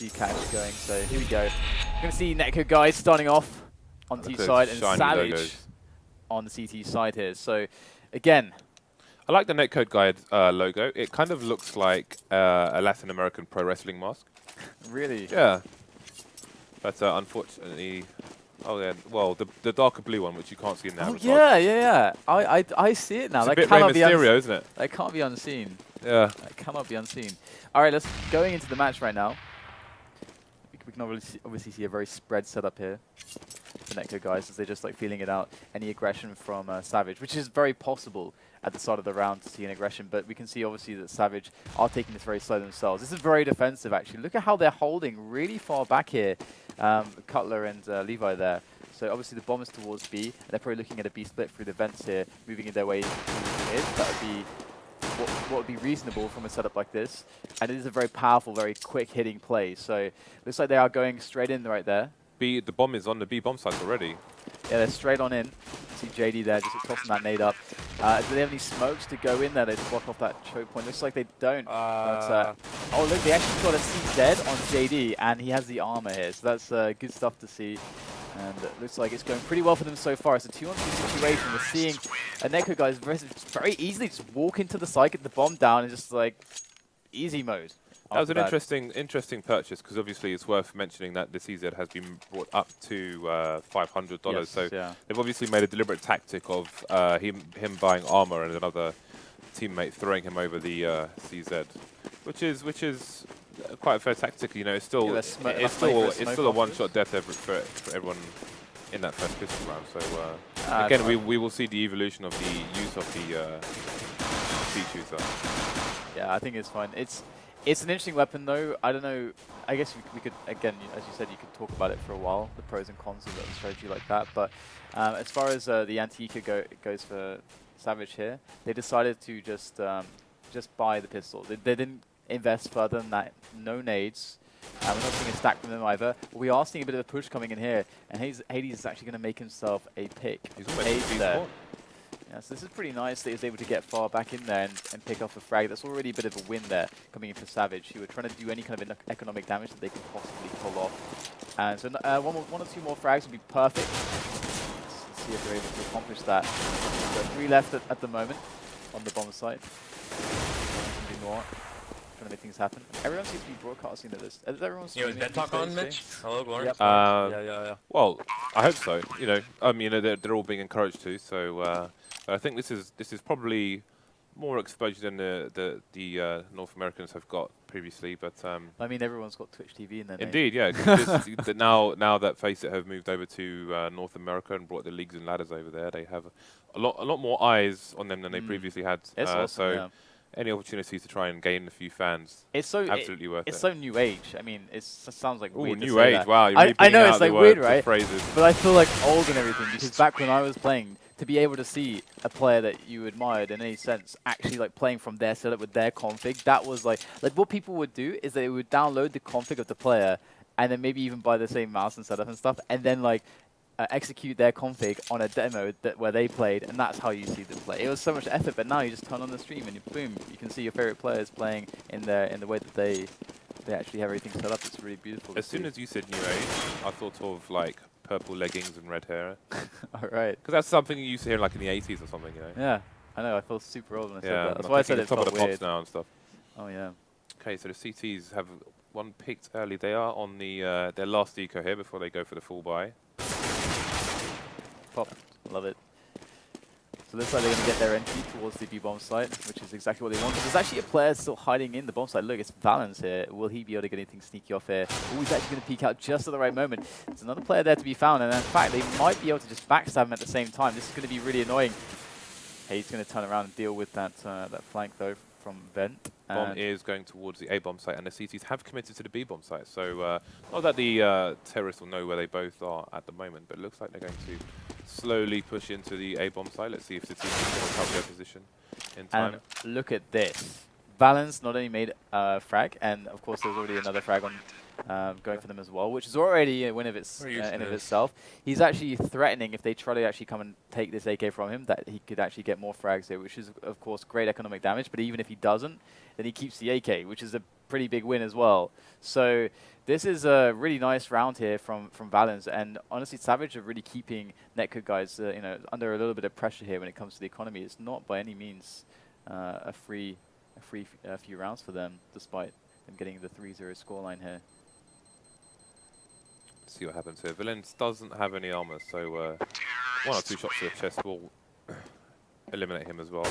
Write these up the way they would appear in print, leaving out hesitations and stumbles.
catch going. So here we go. We're going to see Netcode guys starting off on the T side and Savage logos on the CT side here. So again, I like the Netcode guide logo. It kind of looks like a Latin American pro wrestling mask. really, Yeah. But unfortunately, oh yeah, well, the darker blue one, which you can't see now. oh yeah. I see it now. It's That a bit Rey cannot be Mysterio, isn't it? that can't be unseen. Yeah. That cannot be unseen. All right, let's going into the match right now. We can obviously see a very spread setup here for Netcode guys as they're just like feeling it out. Any aggression from Savage, which is very possible at the start of the round to see an aggression, but we can see obviously that Savage are taking this very slow themselves. This is very defensive actually. Look at how they're holding really far back here, Cutler and Levi there. So obviously the bomb is towards B, and they're probably looking at a B split through the vents here, moving in their way to mid. That would be what would be reasonable from a setup like this. And it is a very powerful, very quick hitting play. So looks like they are going straight in right there. The bomb is on the B bomb site already. Yeah, they're straight on in. See JD there, just tossing that nade up. Do they have any smokes to go in there? They block off that choke point. Looks like they don't. But, oh, look, they actually got a CZ on JD, and he has the armor here. So that's good stuff to see. And it looks like it's going pretty well for them so far. It's a 2-on-2 situation. We're seeing a Netcode guys very easily just walk into the site, get the bomb down, and just like easy mode. That was an interesting purchase because obviously it's worth mentioning that the CZ has been brought up to $500. Yes, so yeah. they've obviously made a deliberate tactic of him buying armor and another teammate throwing him over the CZ, which is quite a fair tactic. You know, it's still a one-shot death for everyone in that first pistol round. So again, we will see the evolution of the use of the speed shooter. Yeah, I think it's fine. It's an interesting weapon, though. I don't know. I guess we could, again, as you said, you could talk about it for a while, the pros and cons of a strategy like that. But as far as the anti-eco goes for Savage here, they decided to just buy the pistol. They didn't invest further than that. No nades. We're not seeing a stack from them either. But we are seeing a bit of a push coming in here, and Hades is actually going to make himself a pick. He's almost there. Yeah, so this is pretty nice that he was able to get far back in there and pick off a frag. That's already a bit of a win there coming in for Savage, who were trying to do any kind of economic damage that they could possibly pull off. And so one or two more frags would be perfect. Let's see if they're able to accomplish that. So 3 left at the moment on the bomb site. Maybe more. Trying to make things happen. Everyone seems to be broadcasting to this. Is everyone streaming? Is Dead Talk on, Mitch? Hello, Glory. Yep. Yeah. Well, I hope so. You know, they're all being encouraged to. So I think this is probably more exposure than the North Americans have got previously. But I mean, everyone's got Twitch TV in their name. indeed, yeah. now that FACEIT have moved over to North America and brought the leagues and ladders over there, they have a lot more eyes on them than they previously had. It's awesome, so. yeah. Any opportunities to try and gain a few fans, it's so absolutely worth it. It's so new age. I mean, it sounds like weird to new say age. that. Wow, you're really I know out it's like the weird, words, right? Phrases. But I feel like old and everything because back when I was playing, to be able to see a player that you admired in any sense actually like playing from their setup with their config, that was like what people would do is they would download the config of the player and then maybe even buy the same mouse and setup and stuff, and then like execute their config on a demo where they played, and that's how you see them play. It was so much effort, but now you just turn on the stream and boom, you can see your favorite players playing in the way that they actually have everything set up. It's really beautiful. As soon as you said new age, I thought of like purple leggings and red hair. All right. Because that's something you used to hear like in the 80s or something, you know. Yeah, I know. I feel super old when I said that. That's I'm why I said it top of felt the weird. pops now and stuff. Oh yeah. Okay, so the CTs have one picked early. They are on the their last eco here before they go for the full buy. Pop. Love it. So looks like they're going to get their entry towards the B-bomb site, which is exactly what they want. There's actually a player still hiding in the bomb site. Look, it's Valens here. Will he be able to get anything sneaky off here? Oh, he's actually going to peek out just at the right moment. There's another player there to be found, and in fact, they might be able to just backstab him at the same time. This is going to be really annoying. Hey, he's going to turn around and deal with that that flank, though, from Vent. Bomb is going towards the A-bomb site, and the CTs have committed to the B-bomb site. So not that the terrorists will know where they both are at the moment, but it looks like they're going to slowly push into the A-bomb site. Let's see if the team can recover their position in time. And look at this. Valens not only made a frag, and of course there's already another frag on going for them as well, which is already a win of in of itself. He's actually threatening if they try to actually come and take this AK from him that he could actually get more frags here, which is of course great economic damage. But even if he doesn't, then he keeps the AK, which is a pretty big win as well. So this is a really nice round here from Valens, and honestly, Savage are really keeping Netcode guys, you know, under a little bit of pressure here when it comes to the economy. It's not by any means a free few rounds for them, despite them getting the 3-0 scoreline here. See what happens here. Valens doesn't have any armor, so 1 or 2 shots to the chest will eliminate him as well.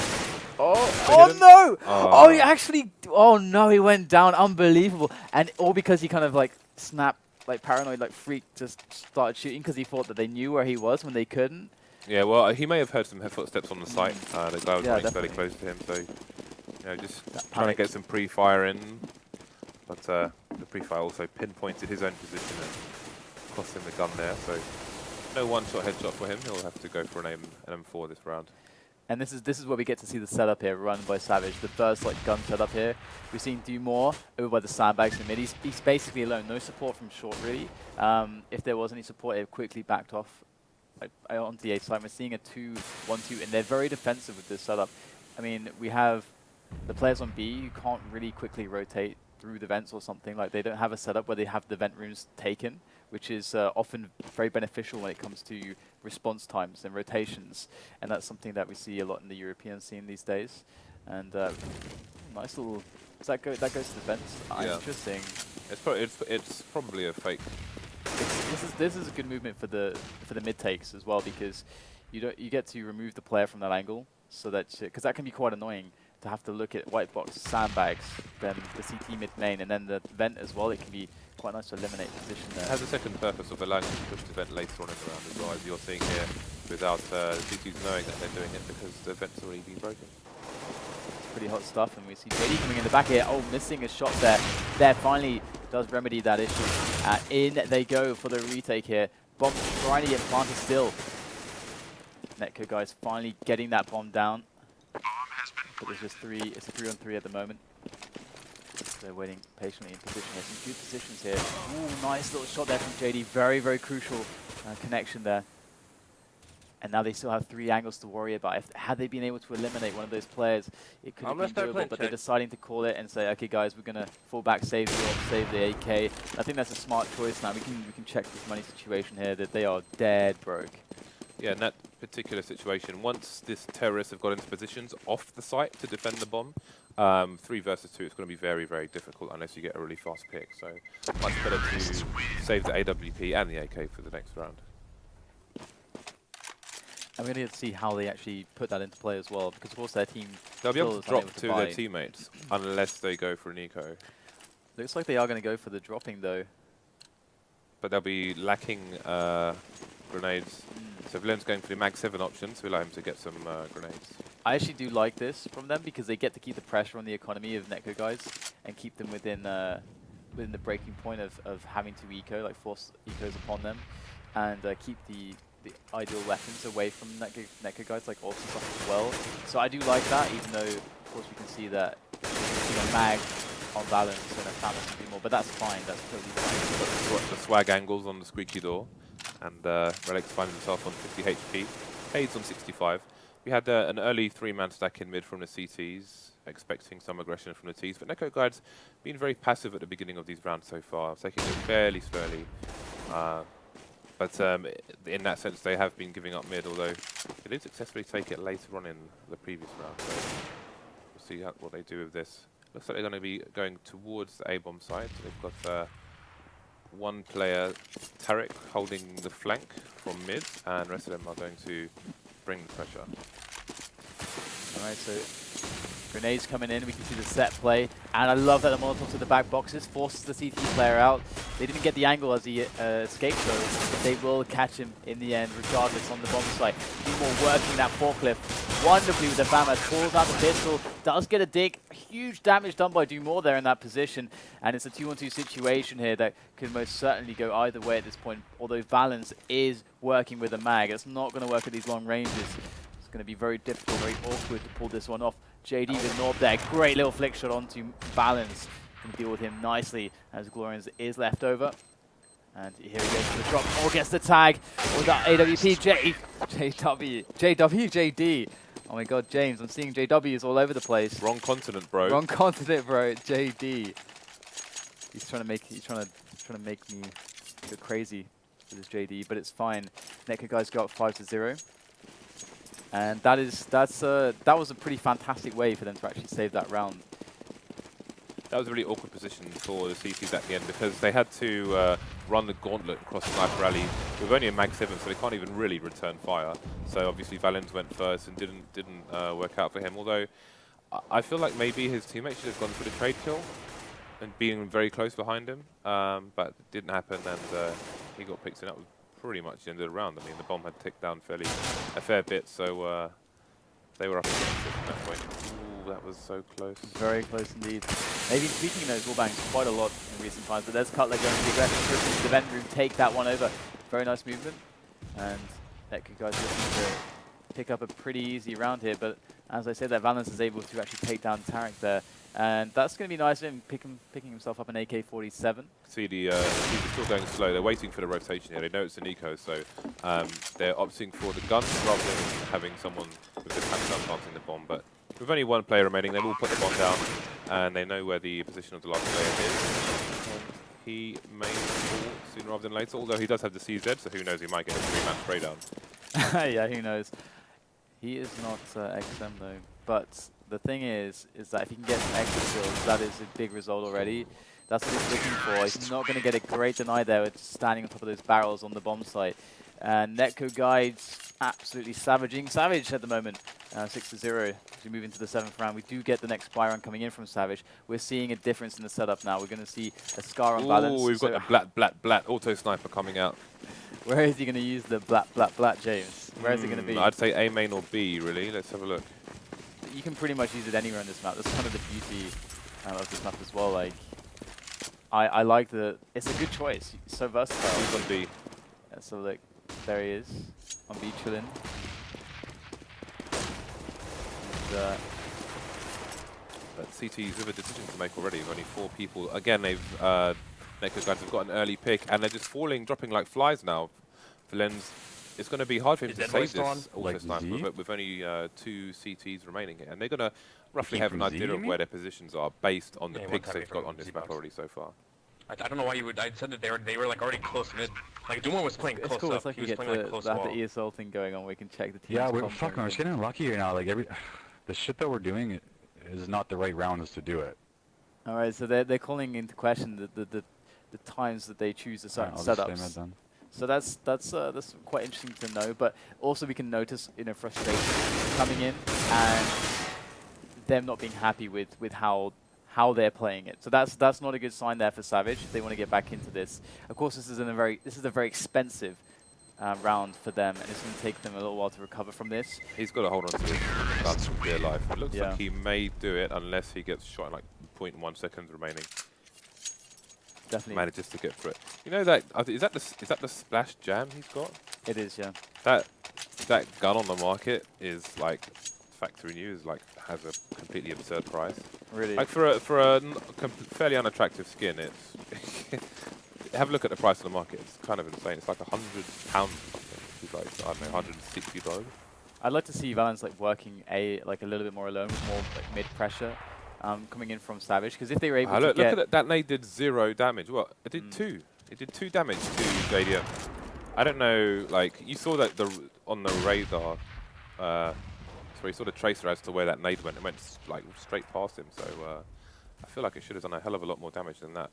Oh no! Oh, he actually. Oh no, he went down. Unbelievable. And all because he kind of like snapped, like paranoid, like freak, just started shooting because he thought that they knew where he was when they couldn't. Yeah, well, he may have heard some footsteps on the site. The guy was running fairly definitely close to him, so you know, just trying to get some pre-fire in. But the pre-fire also pinpointed his own position and cost him the gun there. So no one-shot headshot for him. He'll have to go for an M4 this round. And this is where we get to see the setup here run by Savage. The first like gun setup here. We've seen do more over by the sandbags in mid. He's basically alone. No support from short really. If there was any support, it quickly backed off onto the A side. We're seeing a 2-1-2, and they're very defensive with this setup. I mean, we have the players on B who can't really quickly rotate through the vents or something. Like they don't have a setup where they have the vent rooms taken, which is often very beneficial when it comes to response times and rotations, and that's something that we see a lot in the European scene these days. And nice little. Does that goes to the vents? Yeah. Interesting. It's probably a fake. This is a good movement for the mid takes as well, because you get to remove the player from that angle, so that because that can be quite annoying to have to look at white box, sandbags, then the CT mid main, and then the vent as well. It can be quite nice to eliminate position there. It has a second purpose of allowing you to push the vent later on in the round as well, as you're seeing here, without CTs knowing that they're doing it because the vent's already been broken. Pretty hot stuff, and we see JD coming in the back here. Oh, missing a shot there. There finally does remedy that issue. In they go for the retake here. Bomb trying to get planted still. Netcode guys finally getting that bomb down. But there's just it's a 3-on-3 at the moment. They're waiting patiently in position here. Some good positions here. Ooh, nice little shot there from JD. Very, very crucial connection there. And now they still have 3 angles to worry about. Had they been able to eliminate one of those players, it could have been doable, but they're deciding to call it and say, okay guys, we're going to fall back, save the AWP, save the AK. I think that's a smart choice now. We can check this money situation here that they are dead broke. Yeah, in that particular situation, once this terrorists have got into positions off the site to defend the bomb, 3 versus 2, it's going to be very, very difficult unless you get a really fast pick. So much better to save the AWP and the AK for the next round. I'm going to see how they actually put that into play as well, because of course their team they'll be able to drop to their teammates unless they go for an eco. Looks like they are going to go for the dropping though. But they'll be lacking grenades. So Valens going for the Mag 7 option to allow him to get some grenades. I actually do like this from them because they get to keep the pressure on the economy of Netcode guys and keep them within the breaking point of having to eco, like force ecos upon them, and keep the ideal weapons away from Netcode guys like orbs and stuff as well. So I do like that, even though of course we can see that Mag on Valens and a Famous can do more, but that's fine, that's totally fine. The swag angles on the squeaky door, and Relic finds himself on 50 HP, Hades on 65. We had an early 3-man stack in mid from the CTs, expecting some aggression from the Ts, but Netcode guys been very passive at the beginning of these rounds so far, taking it fairly slowly. But in that sense, they have been giving up mid, although they did successfully take it later on in the previous round. So we'll see what they do with this. Looks like they're going to be going towards the A-bomb side. So they've got one player, Tarek, holding the flank from mid, and the rest of them are going to bring the pressure. All right, so grenades coming in, we can see the set play, and I love that the Molotov to the back boxes forces the CT player out. They didn't get the angle as he escaped though, but they will catch him in the end regardless on the bomb site. More working that forklift wonderfully with the Famas, pulls out the pistol, does get a dig, huge damage done by Dumore there in that position, and it's a 2-on-2 situation here that could most certainly go either way at this point, although Valens is working with a mag. It's not going to work at these long ranges. It's going to be very difficult, very awkward to pull this one off. JD with Norb there, great little flick shot onto Valens. Can deal with him nicely as Glorians is left over. And here he goes for the drop, or gets the tag with that AWP, JD. Oh my god, James, I'm seeing JWs all over the place. Wrong continent, bro. Wrong continent, bro, JD. He's trying to make me go crazy with his JD, but it's fine. Netcode guys go up 5-0, and that was a pretty fantastic way for them to actually save that round. That was a really awkward position for the CTs at the end because they had to run the gauntlet across Sniper Alley with only a mag 7, so they can't even really return fire. So obviously Valens went first and didn't work out for him. Although I feel like maybe his teammate should have gone for the trade kill and being very close behind him, but it didn't happen, and he got picked, and that was pretty much the end of the round. I mean, the bomb had ticked down a fair bit, so they were up against it at that point. Ooh, that was so close. Very close indeed. They've been tweaking those wallbangs quite a lot in recent times, but there's Cutler going to the aggressive push into the vent room, take that one over. Very nice movement, and Netcode guys looking to pick up a pretty easy round here, but as I said, that Valens is able to actually take down Tarek there, and that's going to be nice of him picking himself up an AK-47. See, he's still going slow. They're waiting for the rotation here. They know it's an eco, so they're opting for the gun rather than having someone with the handgun planting the bomb. But with only one player remaining, they will put the bomb down, and they know where the position of the last player is. And he may fall sooner rather than later, although he does have the CZ, so who knows, he might get a 3-match spray down. Yeah, who knows. He is not XM though, but the thing is that if he can get some extra kills, that is a big result already. That's what he's looking for. He's not going to get a great deny there with standing on top of those barrels on the bomb site. And Netcode guides absolutely savaging Savage at the moment. 6-0 as we move into the 7th round. We do get the next spy run coming in from Savage. We're seeing a difference in the setup now. We're going to see a Scar on balance. We've got the blat auto sniper coming out. Where is he going to use the blat, James? Where is it going to be? I'd say A main or B, really. Let's have a look. You can pretty much use it anywhere on this map. That's kind of the beauty of this map as well. Like, I like it's a good choice. It's so versatile. He's on B. Yeah, so look, there he is on B chilling. And, but CT's with a decision to make already. With only 4 people. Again, Netcode guys have got an early pick, and they're just dropping like flies now. Valens, it's going to be hard for him to save this auto sniper with only 2 CTs remaining here, and they're going to roughly have an idea of where their positions are based on the picks they've got on this map already so far. I don't know why you would. I said that they were like already close mid. Like Dumont was playing close cool. up. It's like He we was get playing like close wall. the ESL thing going on. We can check the team. Yeah, we're just getting unlucky here now. Like the shit that we're doing is not the right rounds to do it. All right, so they're calling into question the times that they choose the certain setups. So that's quite interesting to know. But also we can notice frustration coming in and them not being happy with how they're playing it. So that's not a good sign there for Savage if they want to get back into this. Of course, this is a very expensive round for them, and it's going to take them a little while to recover from this. He's got to hold on to his guns from dear life. It looks like he may do it unless he gets shot in like 0.1 seconds remaining. Definitely manages to get through it. You know that is that the splash jam he's got? It is, yeah. That gun on the market is like factory new is like has a completely absurd price. Really? Like for a fairly unattractive skin, it's have a look at the price on the market. It's kind of insane. It's like £100 or something. It's like I don't know, $160. I'd like to see Valens like working a little bit more alone, with more like mid pressure. Coming in from Savage, because if they were able to look get... at it, that nade did 0 damage. What? It did 2. It did 2 damage to JDM. I don't know, like, you saw that on the radar, so you saw the tracer as to where that nade went. It went, like, straight past him, so I feel like it should have done a hell of a lot more damage than that.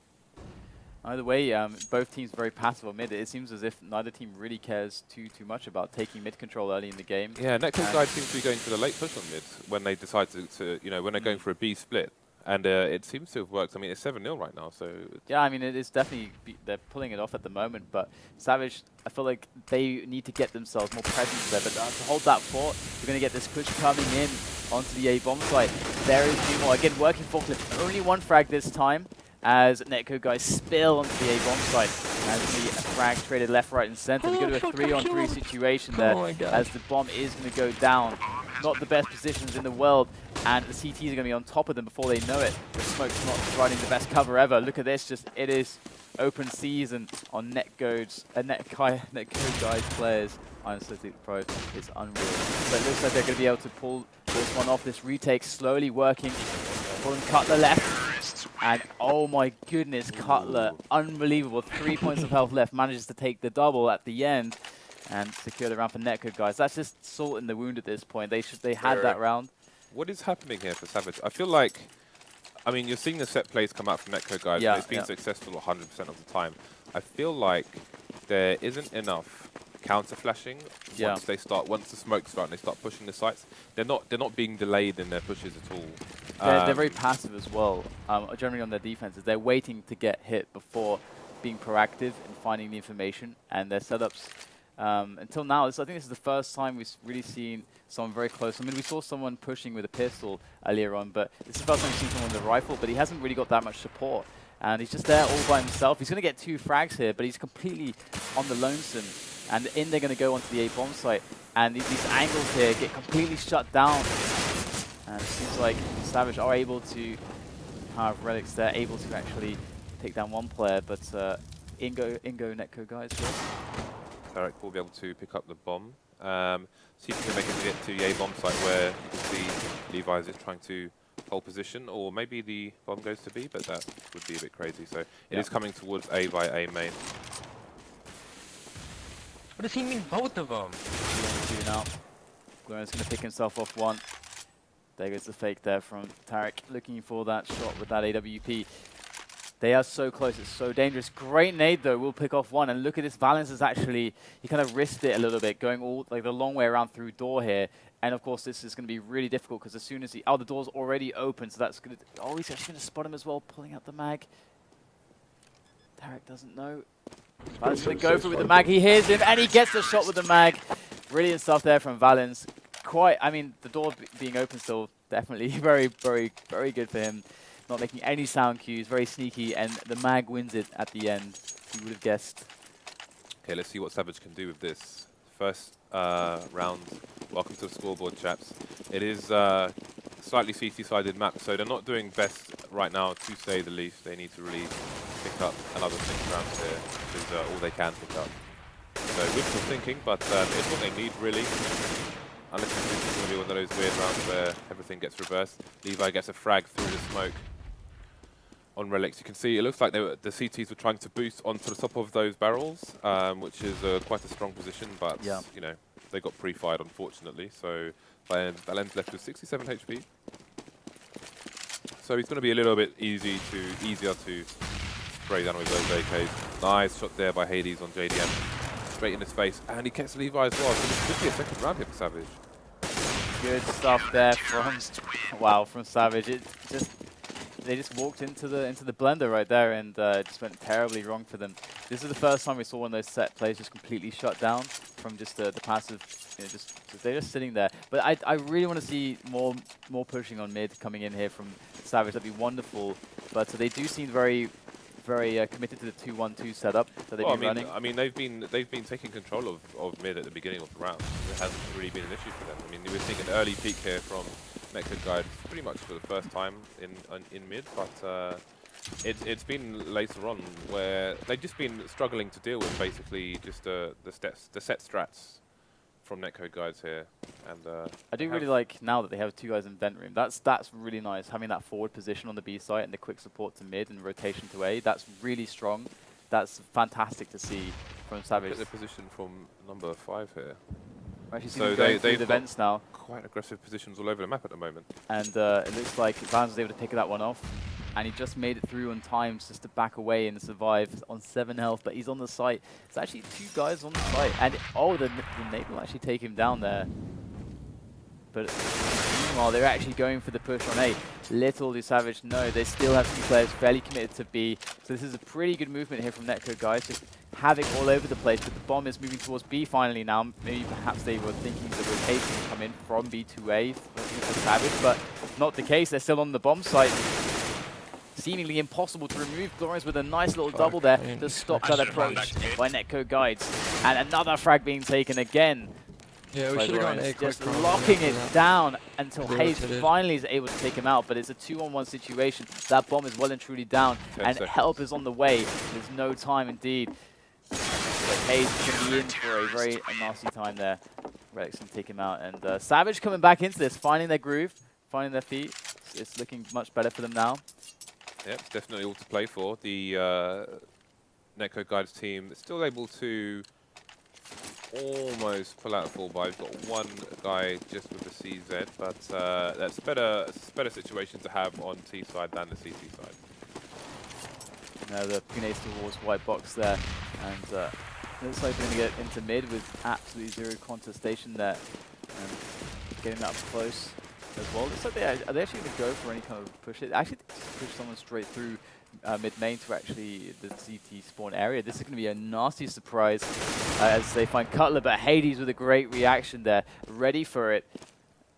Either way, both teams very passive on mid. It seems as if neither team really cares too much about taking mid control early in the game. Yeah, Netcode guys seem to be going for the late push on mid when they decide to when they're going for a B split. And it seems to have worked. I mean, it's 7-0 right now, so... Yeah, I mean, it is definitely... they're pulling it off at the moment, but Savage, I feel like they need to get themselves more presence there. But to hold that fort, we're going to get this push coming in onto the A-bomb site. There is Dumont, again, working forklift. Only 1 frag this time, as Netcode guys spill onto the A-bomb site. As the frag traded left, right, and center. We go to a 3-on-3 situation there, as the bomb is going to go down. Not the best positions in the world, and the CTs are going to be on top of them before they know it. The smoke's not providing the best cover ever. Look at this, it is open season on Netcode guys players. Honestly, the pro is unreal. So it looks like they're going to be able to pull this one off. This retake slowly working. Pulling Cutler left. And oh my goodness, Cutler, unbelievable. 3 points of health left, manages to take the double at the end and secure the round for Netcode, guys. That's just salt in the wound at this point. They had that round. What is happening here for Savage? I feel like, I mean, you're seeing the set plays come out from Netcode, guys, and it's been successful 100% of the time. I feel like there isn't enough counter flashing once the smokes start and they start pushing the sites. They're not being delayed in their pushes at all. They're very passive as well. Generally on their defenses, they're waiting to get hit before being proactive and finding the information, and their setups. Until now, I think this is the first time we've really seen someone very close. I mean, we saw someone pushing with a pistol earlier on, but this is the first time we've seen someone with a rifle, but he hasn't really got that much support. And he's just there all by himself. He's going to get 2 frags here, but he's completely on the lonesome. And in they're going to go onto the A bomb site. And these angles here get completely shut down. And it seems like Savage are able to have relics there, able to actually take down one player, but Ingo Netcode guys here. Tarek will be able to pick up the bomb. See if he can make it to the A bomb site where you can see Levi is just trying to hold position, or maybe the bomb goes to B, but that would be a bit crazy. So it is coming towards A by A main. What does he mean, both of them? 2 now. Glorian's going to pick himself off one. There goes the fake there from Tarek, looking for that shot with that AWP. They are so close, it's so dangerous. Great nade though, we'll pick off one. And look at this, Valens is actually, he kind of risked it a little bit, going all like the long way around through door here. And of course this is going to be really difficult because as soon as the door's already open, so that's going to, oh, he's actually going to spot him as well, pulling out the mag. Tarek doesn't know. Valens going to go for it with the mag, he hears him and he gets the shot with the mag. Brilliant stuff there from Valens. Quite, I mean, the door being open still, definitely very, very, very good for him. Not making any sound cues, very sneaky, and the mag wins it at the end. You would have guessed. Okay, let's see what Savage can do with this. First round, welcome to the scoreboard, chaps. It is slightly CT-sided map, so they're not doing best right now, to say the least. They need to really pick up another 6 rounds here, which is all they can pick up. So wishful thinking, but it's what they need, really. Unless this is going to be one of those weird rounds where everything gets reversed. Levi gets a frag through the smoke on relics. You can see it looks like the CTs were trying to boost onto the top of those barrels, which is quite a strong position, but you know, they got pre-fired unfortunately. So Valen's left with 67 HP. So he's going to be a little bit easier to spray down with those AKs. Nice shot there by Hades on JDM. Straight in his face, and he gets Levi as well. So this could be a second round here for Savage. Good stuff there from Savage. They just walked into the blender right there, and it just went terribly wrong for them. This is the first time we saw one of those set plays just completely shut down from just the passive. You know, they're just sitting there. But I really want to see more pushing on mid coming in here from Savage. That'd be wonderful. But they do seem very committed to the 2-1-2 setup that they've been running. I mean, they've been taking control of mid at the beginning of the round. It hasn't really been an issue for them. I mean, we're seeing an early peak here from Netcode guys pretty much for the first time in mid, but it's been later on where they've just been struggling to deal with basically just the set strats from Netcode guys here. And I do really like now that they have 2 guys in vent room. That's really nice, having that forward position on the B site and the quick support to mid and rotation to A. That's really strong. That's fantastic to see from Savage. Look at the position from number 5 here. We're actually seeing them going through the vents now. Quite aggressive positions all over the map at the moment. And it looks like Valens was able to pick that one off. And he just made it through on time just to back away and survive on 7 health. But he's on the site. It's actually 2 guys on the site. And oh, the nade will actually take him down there. But meanwhile, they're actually going for the push on A. Little do Savage know they still have 2 players fairly committed to B. So this is a pretty good movement here from Netcode, guys. Just havoc all over the place. But the bomb is moving towards B finally now. Maybe perhaps they were thinking the rotation would come in from B to A for Savage, but not the case. They're still on the bomb site. Seemingly impossible to remove. Glorious with a nice little double there to stop that approach by Netcode guides. And another frag being taken again. Yeah, we should have gone A quick. Just locking it down until Hayes finally is able to take him out, but it's a 2-on-1 situation. That bomb is well and truly down, and help is on the way. There's no time indeed. But Hayes is going to be in for a very nasty time there. Rex can take him out, and Savage coming back into this, finding their groove, finding their feet. It's looking much better for them now. Yep, it's definitely all to play for. The Netcode Guides team is still able to almost pull out a full buy. We've got one guy just with the CZ, but that's it's a better situation to have on T side than the CT side. Now the grenades towards white box there, and looks like they're going to get into mid with absolutely zero contestation there, and getting that up close as well. Looks like are they actually going to go for any kind of push? It actually push someone straight through mid main to actually the CT spawn area. This is going to be a nasty surprise as they find Cutler, but Hades with a great reaction there, ready for it.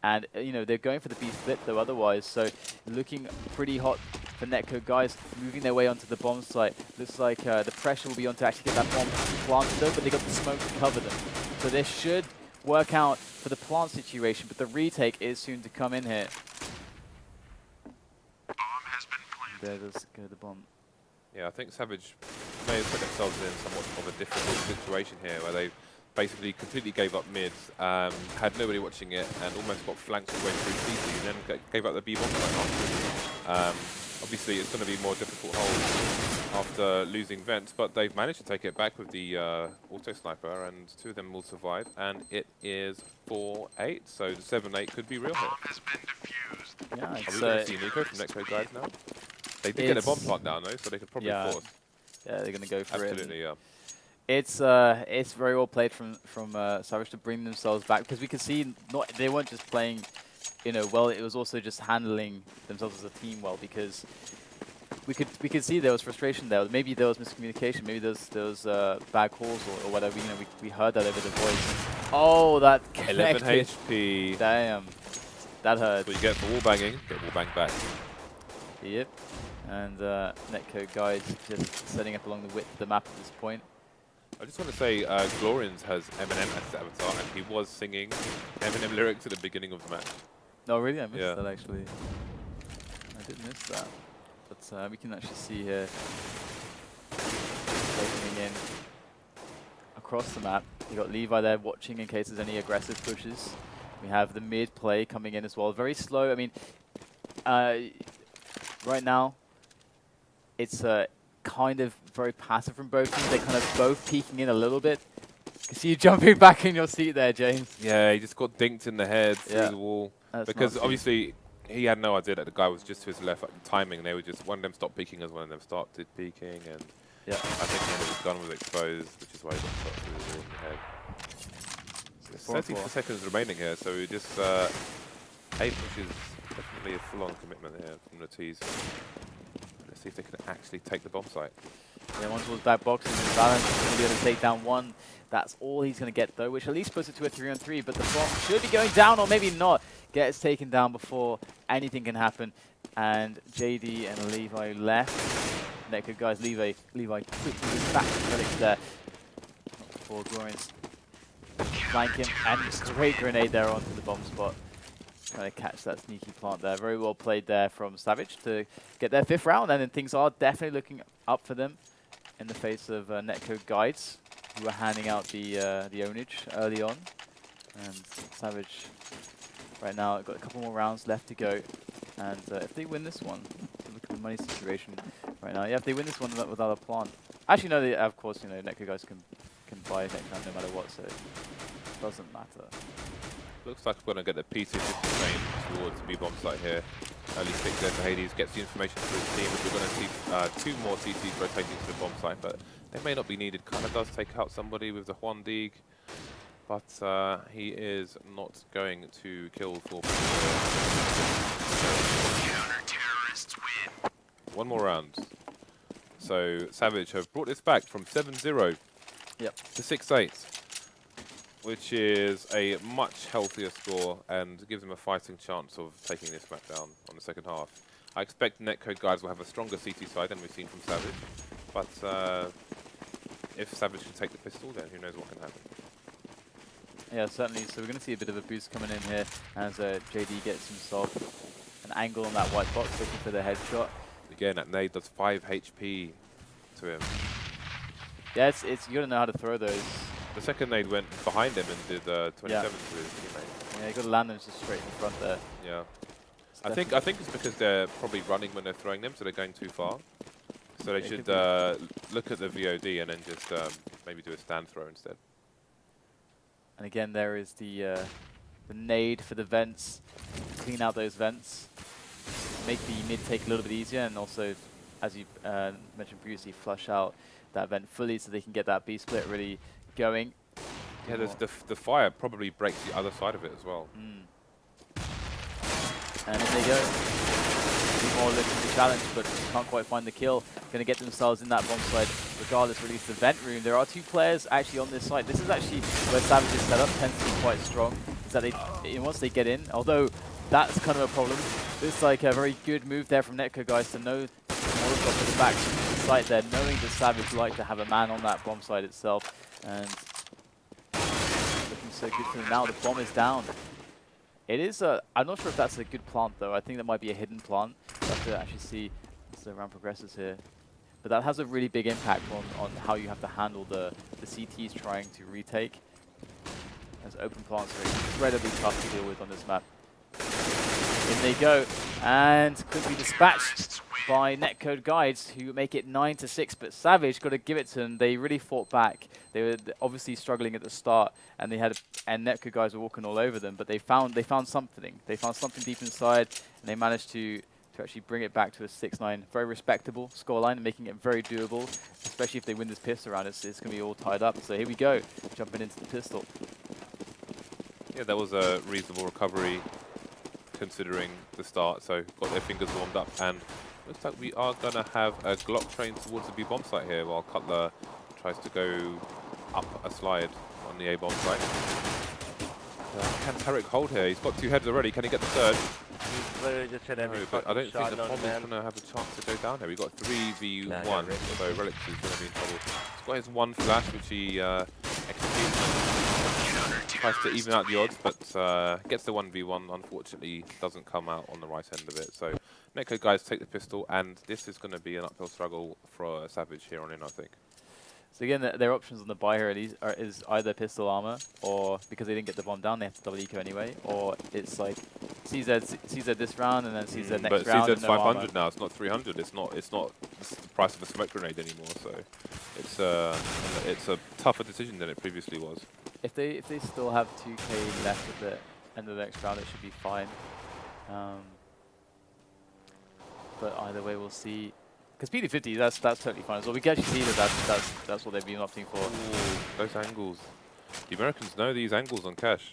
And you know, they're going for the B split though otherwise, so looking pretty hot for Netcode guys, moving their way onto the bomb site. Looks like the pressure will be on to actually get that bomb planted though, but they got the smoke to cover them. So this should work out for the plant situation, but the retake is soon to come in here. There does go the bomb. Yeah, I think Savage may have put themselves in somewhat of a difficult situation here, where they basically completely gave up mid, had nobody watching it, and almost got flanked all the way through CT, and then gave up the B bomb right. Obviously, it's going to be more difficult hold after losing Vent, but they've managed to take it back with the auto sniper, and two of them will survive, and it is 4-8, so the 7-8 could be real here. Yeah, Are we going to see Nico from Netcode guys now? They did get a bomb plant down though, so they could probably force. Yeah, they're going to go for it. Absolutely, yeah. It's very well played from Savage to bring themselves back, because we could see they weren't just playing, you know, well. It was also just handling themselves as a team well, because we could see there was frustration there. Maybe there was miscommunication. Maybe there was bad calls or whatever. You know, we heard that over the voice. Oh, that connected. 11 HP. Damn, that hurt. That's what you get for wall banging. Get wall bang back. Yep. And Netcode guys just setting up along the width of the map at this point. I just want to say, Glorians has Eminem as his avatar, and he was singing Eminem lyrics at the beginning of the match. Oh really? I missed that actually. I did miss that. But we can actually see here, opening in across the map. You got Levi there watching in case there's any aggressive pushes. We have the mid play coming in as well. Very slow. I mean, right now, it's kind of very passive from both teams. They're kind of both peeking in a little bit. You see you jumping back in your seat there, James. Yeah, he just got dinked in the head through the wall. That's because obviously he had no idea that the guy was just to his left at the timing. They were just, one of them stopped peeking as one of them started peeking. And I think the end of his gun was exposed, which is why he got shot through the wall in the head. So 34 seconds remaining here, so we just, 8 pushes. Definitely a full-on commitment here from the T's. Let's see if they can actually take the bomb site. Yeah, one towards back boxes and Balance is going to be able to take down one. That's all he's going to get though, which at least puts it to a 3-on-3, but the bomb should be going down, or maybe not. Gets taken down before anything can happen. And JD and Levi left. Netcode guys, Levi quickly moves back to Felix there. Not before Glorians flank him, and great grenade there onto the bomb spot. Trying to catch that sneaky plant there. Very well played there from Savage to get their 5th round, and then things are definitely looking up for them in the face of Netcode guides, who are handing out the ownage early on. And Savage right now got a couple more rounds left to go, and if they win this one, look at the money situation right now. Yeah, if they win this one without a plant, actually no, they, of course, you know, Netcode guys can buy next round no matter what, so it doesn't matter. Looks like we're going to get the P250 train towards the B-bomb site here. Early stick there for Hades, gets the information to his team. We're going to see 2 more CTs rotating to the bomb site, but they may not be needed. Kind of does take out somebody with the Juan Dig, but he is not going to kill 4 people. One more round. So Savage have brought this back from 7-0 to 6-8. Which is a much healthier score and gives them a fighting chance of taking this map down on the second half. I expect Netcode guys will have a stronger CT side than we've seen from Savage, but if Savage can take the pistol, then who knows what can happen. Yeah, certainly. So we're going to see a bit of a boost coming in here as JD gets himself an angle on that white box, looking for the headshot. Again, that nade does 5 HP to him. Yeah, it's you got to know how to throw those. The second nade went behind him and did 27 to his teammate. Yeah, you got to land them just straight in front there. Yeah. I think it's because they're probably running when they're throwing them, so they're going too far. So they should look at the VOD and then just maybe do a stand throw instead. And again, there is the nade for the vents. Clean out those vents. Make the mid take a little bit easier, and also, as you mentioned previously, flush out that vent fully so they can get that B split really going. Yeah, the fire probably breaks the other side of it as well. And in they go. More looking for the challenge, but can't quite find the kill. Going to get themselves in that bomb side, regardless. Release the vent room. There are 2 players actually on this side. This is actually where Savage's setup tends to be quite strong. Is that once they get in, although that's kind of a problem. It's like a very good move there from Netcode guys to know Molotov for the back site there, knowing that Savage like to have a man on that bomb side itself, and looking so good for them now. The bomb is down. It is I'm not sure if that's a good plant though. I think that might be a hidden plant. We'll have to actually see as the round progresses here. But that has a really big impact on how you have to handle the CTs trying to retake. As open plants are incredibly tough to deal with on this map. In they go, and quickly dispatched by Netcode guides, who make it 9-6. But Savage got to give it to them. They really fought back. They were obviously struggling at the start, and Netcode guys were walking all over them. But they found something. They found something deep inside, and they managed to actually bring it back to a 6-9. Very respectable scoreline, and making it very doable. Especially if they win this pistol round, it's going to be all tied up. So here we go, jumping into the pistol. Yeah, that was a reasonable recovery considering the start, so got their fingers warmed up, and looks like we are going to have a Glock train towards the B bomb site here while Cutler tries to go up a slide on the A bomb site. Can Tarek hold here? He's got 2 heads already. Can he get the third? He's literally just hit every but I don't think the shot bomb is going to have a chance to go down here. We've got 3v1, so Relic is going to be in trouble. He's got his 1 flash, which he executes. Tries to even out the odds, but gets the 1v1. Unfortunately, doesn't come out on the right end of it. So Netcode guys take the pistol, and this is going to be an uphill struggle for Savage here on in, I think. So again, their options on the buy here is either pistol armor, or because they didn't get the bomb down, they have to double eco anyway, or it's like CZ this round and then CZ next round. But CZ's 500 now. It's not 300. It's not the price of a smoke grenade anymore. So it's a tougher decision than it previously was. If they still have 2k left at the end of the next round, it should be fine. But either way, we'll see. Because PD50, that's totally fine as well. We can actually see that's what they've been opting for. Ooh, those angles. The Americans know these angles on cash.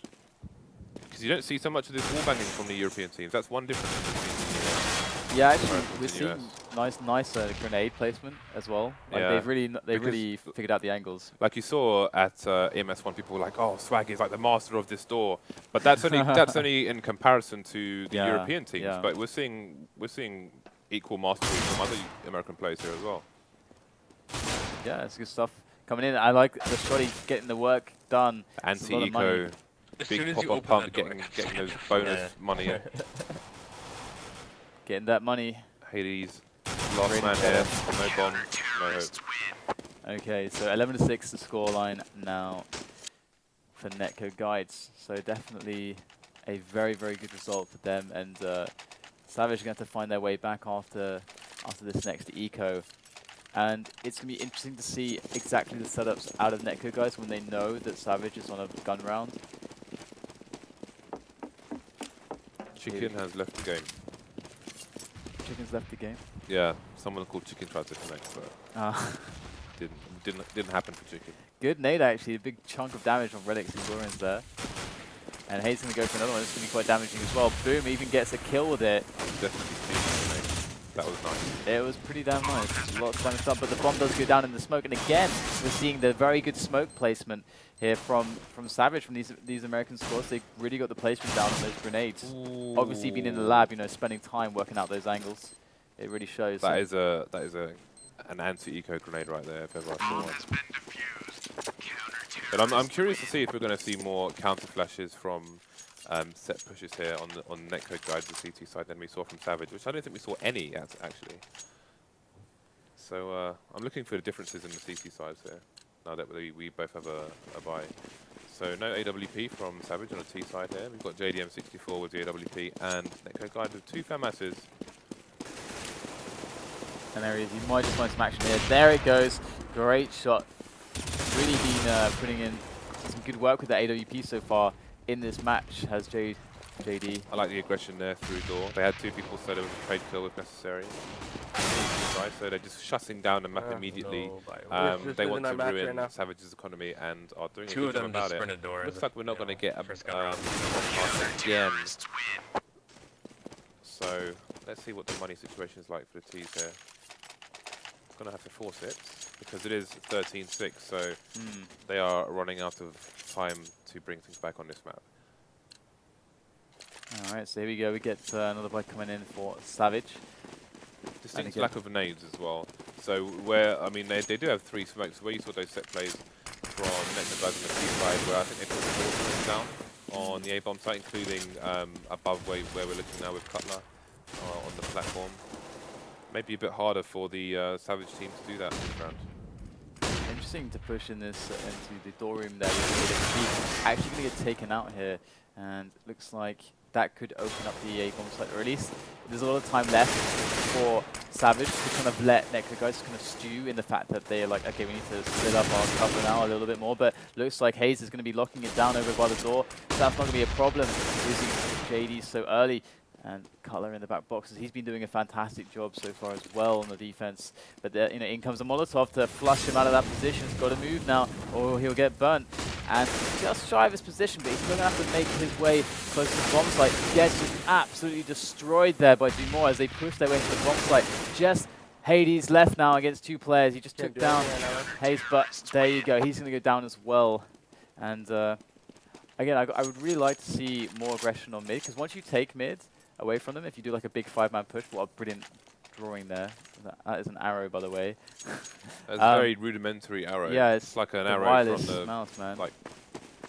Because you don't see so much of this wall banging from the European teams. That's one difference between yeah, actually, we're seeing nice grenade placement as well. Like yeah, they've really figured out the angles. Like you saw at EMS1, people were like, "Oh, Swag is like the master of this door," but that's only in comparison to the European teams. Yeah. But we're seeing equal mastery from other American players here as well. Yeah, it's good stuff coming in. I like the shotty getting the work done. Anti-eco, big pop-up pump, getting those bonus money in. Getting that money. Hades, last man here, no bomb, no hope. Okay, so 11-6 the scoreline now for Netcode guides. So definitely a very, very good result for them, and Savage are going to have to find their way back after this next eco. And it's going to be interesting to see exactly the setups out of Netcode guys when they know that Savage is on a gun round. Chicken has left the game. Chicken's left the game? Yeah, someone called Chicken tried to connect, but didn't happen for Chicken. Good nade actually, a big chunk of damage on Relics and Gorin's there. And Hayes going to go for another one. It's going to be quite damaging as well. Boom, even gets a kill with it. That was nice. It was pretty damn nice. Lots of damage done, but the bomb does go down in the smoke. And again, we're seeing the very good smoke placement here from Savage, from these American squads. They really got the placement down on those grenades. Ooh. Obviously, being in the lab, spending time working out those angles, it really shows. That is an anti-eco grenade right there, if ever I saw one. But I'm curious to see if we're going to see more counter flashes from set pushes here on Netcode guides, the CT side, than we saw from Savage, which I don't think we saw any actually. So I'm looking for the differences in the CT sides here, now that we both have a buy. So no AWP from Savage on the T side here. We've got JDM64 with the AWP and Netcode Guide with 2 FAMASs. And there he is. You might just find some action here. There it goes. Great shot. Really been putting in some good work with the AWP so far in this match, has JD. I like the aggression there through door. They had 2 people, so there was a trade kill if necessary. So they're just shutting down the map immediately. They want to ruin Savage's economy and are doing a good job about it. Looks like we're not going to get a again. So let's see what the money situation is like for the T's here. Going to have to force it because it is 13-6, so they are running out of time to bring things back on this map. Alright, so here we go. We get another play coming in for Savage. Distinct lack of nades as well. So where, I mean, they do have 3 smokes. Where you saw those set plays from Netcode guys on the C side, where I think they put the 4 down on the A-bomb site, including above where we're looking now with Cutler on the platform. Maybe a bit harder for the Savage team to do that this round. Interesting to push in this into the door room there. He's actually going to get taken out here, and looks like that could open up the A-bomb site, or at least there's a lot of time left for Savage to kind of let Netcode guys kind of stew in the fact that they're like, okay, we need to split up our cover now a little bit more, but looks like Hayes is going to be locking it down over by the door, so that's not going to be a problem using JD so early. And Cutler in the back boxes, he's been doing a fantastic job so far as well on the defense. But there, in comes a Molotov to flush him out of that position. He's got to move now, or he'll get burnt. And just shy of his position, but he's still going to have to make his way close to the bomb site. Gets just absolutely destroyed there by Dumore as they push their way to the bomb site. Just Hades left now against 2 players. He just took down Hayes, but there you go. He's going to go down as well. And again, I would really like to see more aggression on mid, because once you take mid away from them, if you do like a big 5-man push, what a brilliant drawing there. That is an arrow, by the way. That's a very rudimentary arrow. Yeah, it's like an arrow from the mouse, man. like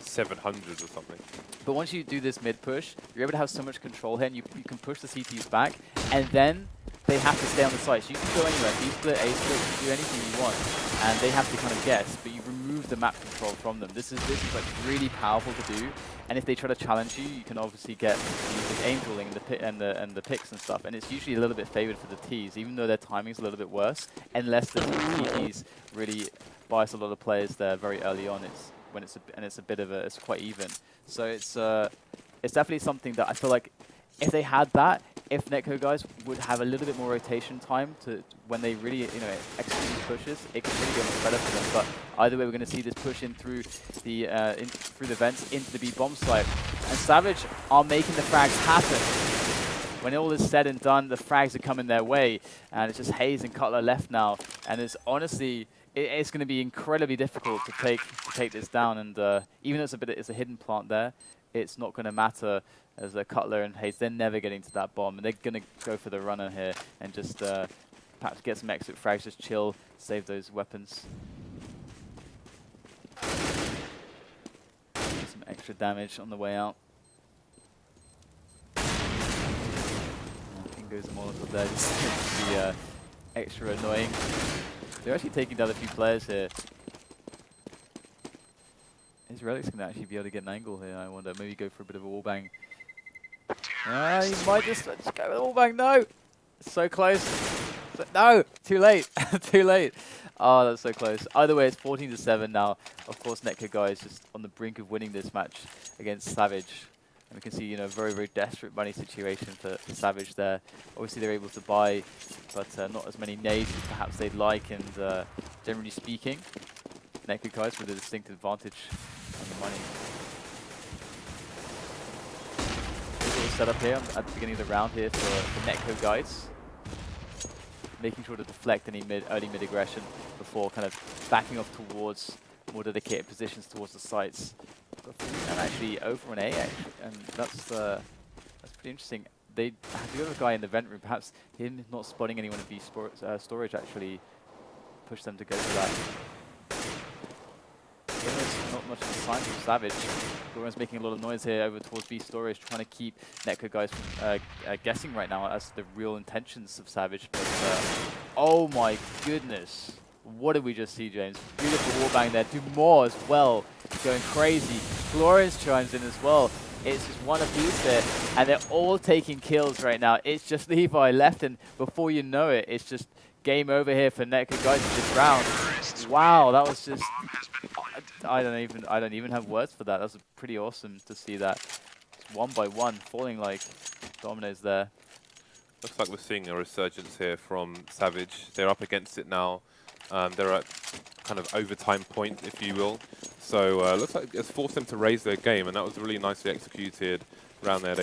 700 or something. But once you do this mid push, you're able to have so much control here, and you can push the CTs back, and then they have to stay on the site. So you can go anywhere, B split, A split, you can do anything you want, and they have to kind of guess, but you remove the map control from them. This is like really powerful to do, and if they try to challenge you, you can obviously get the aim drilling and the picks and stuff, and it's usually a little bit favored for the Ts, even though their timing's a little bit worse, unless the TTs really bias a lot of players there very early on. It's quite even. So it's definitely something that I feel like if they had that, if Netcode guys would have a little bit more rotation time to when they really execute these pushes, it could really go much better for them. But either way, we're going to see this push in through the vents into the B bomb site, and Savage are making the frags happen. When all is said and done, the frags are coming their way, and it's just Hayes and Cutler left now, and it's honestly. It's going to be incredibly difficult to take this down, and even though it's a hidden plant there, it's not going to matter as Cutler and Hayes, they're never getting to that bomb, and they're going to go for the runner here and just perhaps get some exit frags, just chill, save those weapons. Some extra damage on the way out. Goes the Molotov there, just to be extra annoying. They're actually taking down a few players here. Is Relic's going to actually be able to get an angle here, I wonder? Maybe go for a bit of a wallbang. He might just go with a wallbang. No! So close. No! Too late. Too late. Oh, that's so close. Either way, it's 14-7 now. Of course, Netcode guys just on the brink of winning this match against Savage. And we can see, very, very desperate money situation for Savage there. Obviously, they're able to buy, but not as many nades as perhaps they'd like. And generally speaking, Netcode guys with a distinct advantage on the money. Here's what was set up here at the beginning of the round here for Netcode guys. Making sure to deflect any early mid aggression before kind of backing off towards more dedicated positions towards the sites. And actually over an A, and that's pretty interesting. They do have a guy in the vent room. Perhaps him not spotting anyone at B storage actually pushed them to go for that. There's not much of a sign from Savage. Goran's making a lot of noise here over towards B storage, trying to keep Netcode guys from guessing right now as to the real intentions of Savage. But oh my goodness. What did we just see, James? Beautiful wallbang there. Dumore as well, going crazy. Glorious chimes in as well. It's just one apiece there, and they're all taking kills right now. It's just Levi left, and before you know it, it's just game over here for Netcode guys in this round. Wow, that was just... I don't even have words for that. That was pretty awesome to see that. It's 1 by 1, falling like dominoes there. Looks like we're seeing a resurgence here from Savage. They're up against it now. They're at kind of overtime point, if you will. So looks like it's forced them to raise their game, and that was really nicely executed around there.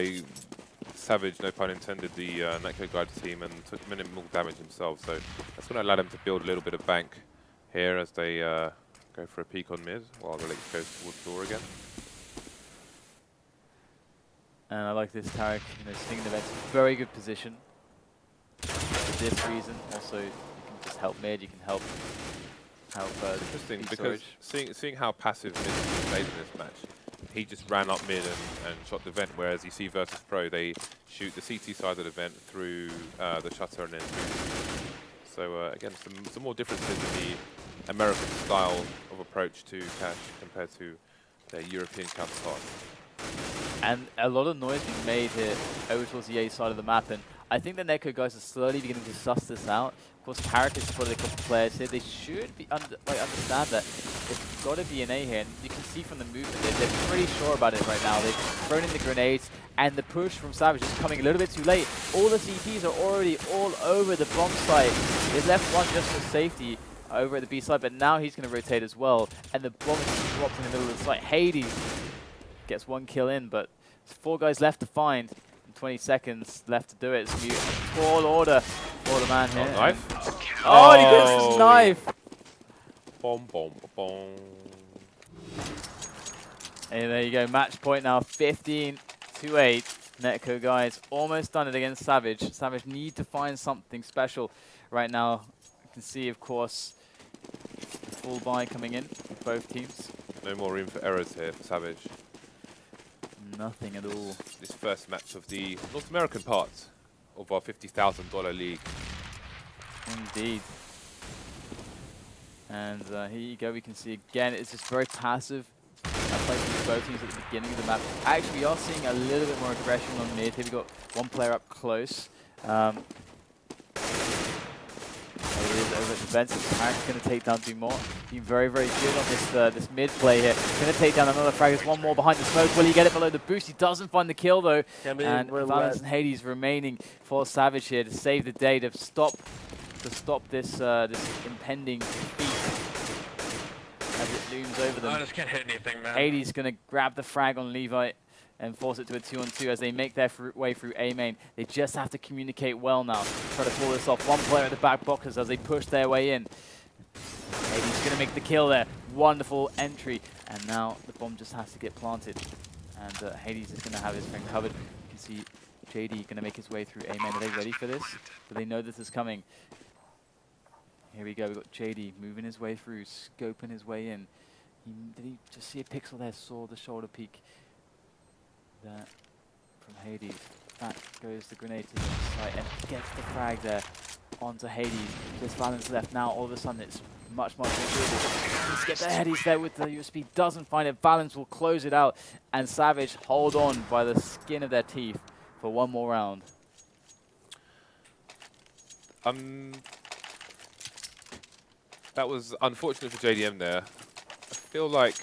Savage, no pun intended, the Netcode guide team, and took minimal damage himself. So that's going to allow them to build a little bit of bank here as they go for a peek on mid, while the Lynx goes towards door again. And I like this Tarek, sitting in the vents, very good position. For this reason, also you can just help mid, you can help. Interesting because seeing how passive mid played in this match, he just ran up mid and shot the vent. Whereas you see versus pro, they shoot the CT side of the vent through the shutter and then through. So again, some more differences in the American style of approach to Cash compared to their European counterparts. And a lot of noise being made here over towards the A side of the map, and I think the Netcode guys are slowly beginning to suss this out. Of course, Tarek has spotted a couple players here. They should be understand that there's got to be an A here, and you can see from the movement they're pretty sure about it right now. They've thrown in the grenades, and the push from Savage is coming a little bit too late. All the CTs are already all over the bomb site. They left one just for safety over at the B side, but now he's going to rotate as well, and the bomb is dropped in the middle of the site. Hades gets 1 kill in, but there's 4 guys left to find. 20 seconds left to do it. It's going to be a tall order for the man here. Knife. Oh, and he gets his knife! Boom, boom, boom. And there you go. Match point now, 15-8. Netcode guys almost done it against Savage. Savage need to find something special right now. You can see, of course, the full buy coming in for both teams. No more room for errors here for Savage. Nothing at all. This first match of the North American part of our $50,000 league. Indeed. And here you go. We can see again, it's just very passive. Playing with both teams at the beginning of the map. Actually, we are seeing a little bit more aggression on mid. Here we got one player up close. It is over at the fence. Tarek's going to take down 2 more. Being very, very good on this mid play here. Going to take down another frag. There's one more behind the smoke. Will he get it below the boost? He doesn't find the kill though. And Valens and Hades remaining for Savage here to save the day, to stop this this impending defeat as it looms over them. I just can't hit anything, man. Hades going to grab the frag on Levi and force it to a 2-on-2 as they make their way through A main. They just have to communicate well now. Try to pull this off. One player at the back boxes as they push their way in. Hades going to make the kill there. Wonderful entry. And now the bomb just has to get planted. And Hades is going to have his friend covered. You can see JD going to make his way through A main. Are they ready for this? Do they know this is coming? Here we go. We've got JD moving his way through, scoping his way in. Did he just see a pixel there? Saw the shoulder peek. That from Hades. Back goes the grenade to the site and gets the frag there onto Hades. There's Valens left now. All of a sudden it's much more doable. Let's get the Hades there with the USB. Doesn't find it. Valens will close it out. And Savage hold on by the skin of their teeth for one more round. That was unfortunate for JDM there. I feel like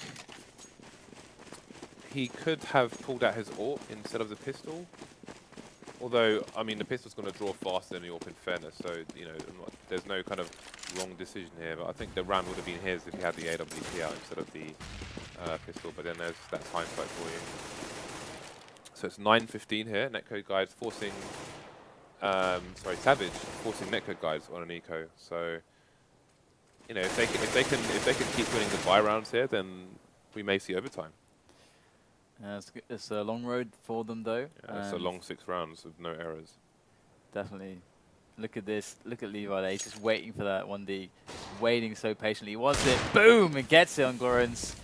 he could have pulled out his AWP instead of the pistol. Although, I mean, the pistol's going to draw faster than the AWP in fairness, so, you know, there's no kind of wrong decision here. But I think the round would have been his if he had the AWP out instead of the pistol. But then that's hindsight for you. So it's 9:15 here. Netcode guys forcing, Savage forcing Netcode guys on an eco. So, you know, if they can keep winning the buy rounds here, then we may see overtime. It's a long road for them, though. Yeah, it's a long 6 rounds with no errors. Definitely. Look at this. Look at Levi there. He's just waiting for that 1D. Waiting so patiently. He wants it. Boom! And gets it on Glorians.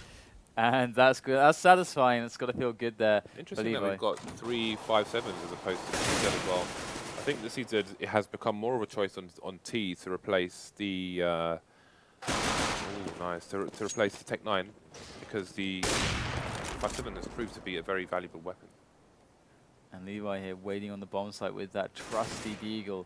And that's good. That's satisfying. It's got to feel good there. Interesting that we've got 3 5.7s as opposed to CZ as well. I think the CZ it has become more of a choice on T to replace the... to replace the Tech 9, because the 557 has proved to be a very valuable weapon. And Levi here waiting on the bomb site with that trusty Deagle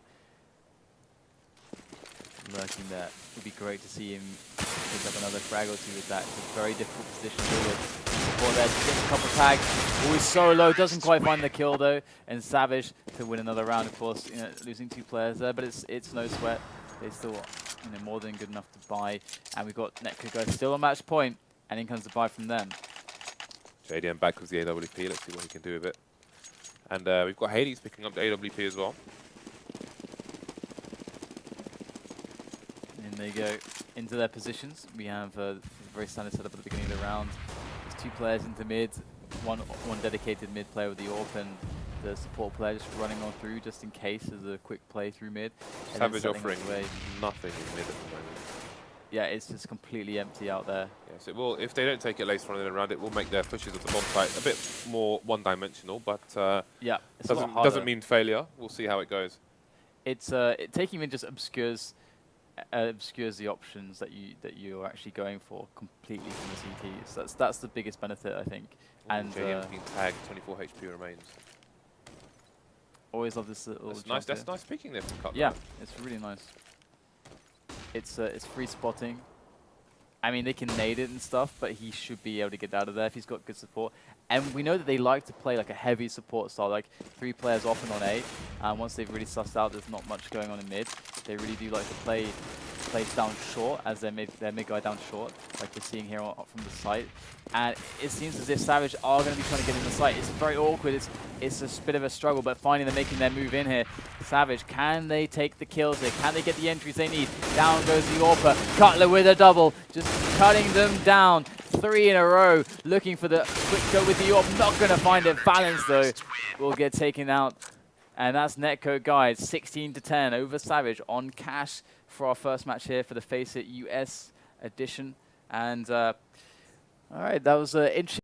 lurking there. It would be great to see him pick up another frag or two with that. It's a very difficult position to deal with. Before there, gets a couple tags. Always so low, doesn't quite find the kill though. And Savage to win another round, of course, you know, losing 2 players there, but it's no sweat. They still, you know, more than good enough to buy. And we've got Netcode guys still on match point, and in comes the buy from them. JDM back with the AWP. Let's see what he can do with it. And we've got Hades picking up the AWP as well. And they go into their positions. We have a very standard setup at the beginning of the round. There's 2 players into mid, one dedicated mid player with the AWP, and the support player just running on through just in case as a quick play through mid. Savage offering nothing in mid at the moment. Yeah, it's just completely empty out there. Yes, it will. If they don't take it later on in the round, it will make their pushes of the bomb site a bit more one-dimensional, but yeah, it's doesn't mean failure. We'll see how it goes. It's taking mid just obscures the options that you're actually going for completely from the CT. So that's the biggest benefit, I think. And JDM's been tagged. 24 HP remains. Always love this little. That's nice. That's nice peeking there from Cutler. Yeah, it's really nice. It's free spotting. I mean, they can nade it and stuff, but he should be able to get out of there if he's got good support. And we know that they like to play like a heavy support style, like 3 players off and on A. And once they've really sussed out there's not much going on in mid, they really do like to play down short as their mid guy down short, like we're seeing here from the site. And it seems as if Savage are going to be trying to get in the site. It's very awkward. It's a bit of a struggle, but finally they're making their move in here. Savage, can they take the kills here? Can they get the entries they need? Down goes the AWP. Cutler with a double, just cutting them down. 3 in a row, looking for the quick go with the AWP. Not going to find it. Balance though will get taken out. And that's Netcode guys, 16-10 over Savage on cash for our first match here for the FACEIT US edition. And all right, that was interesting.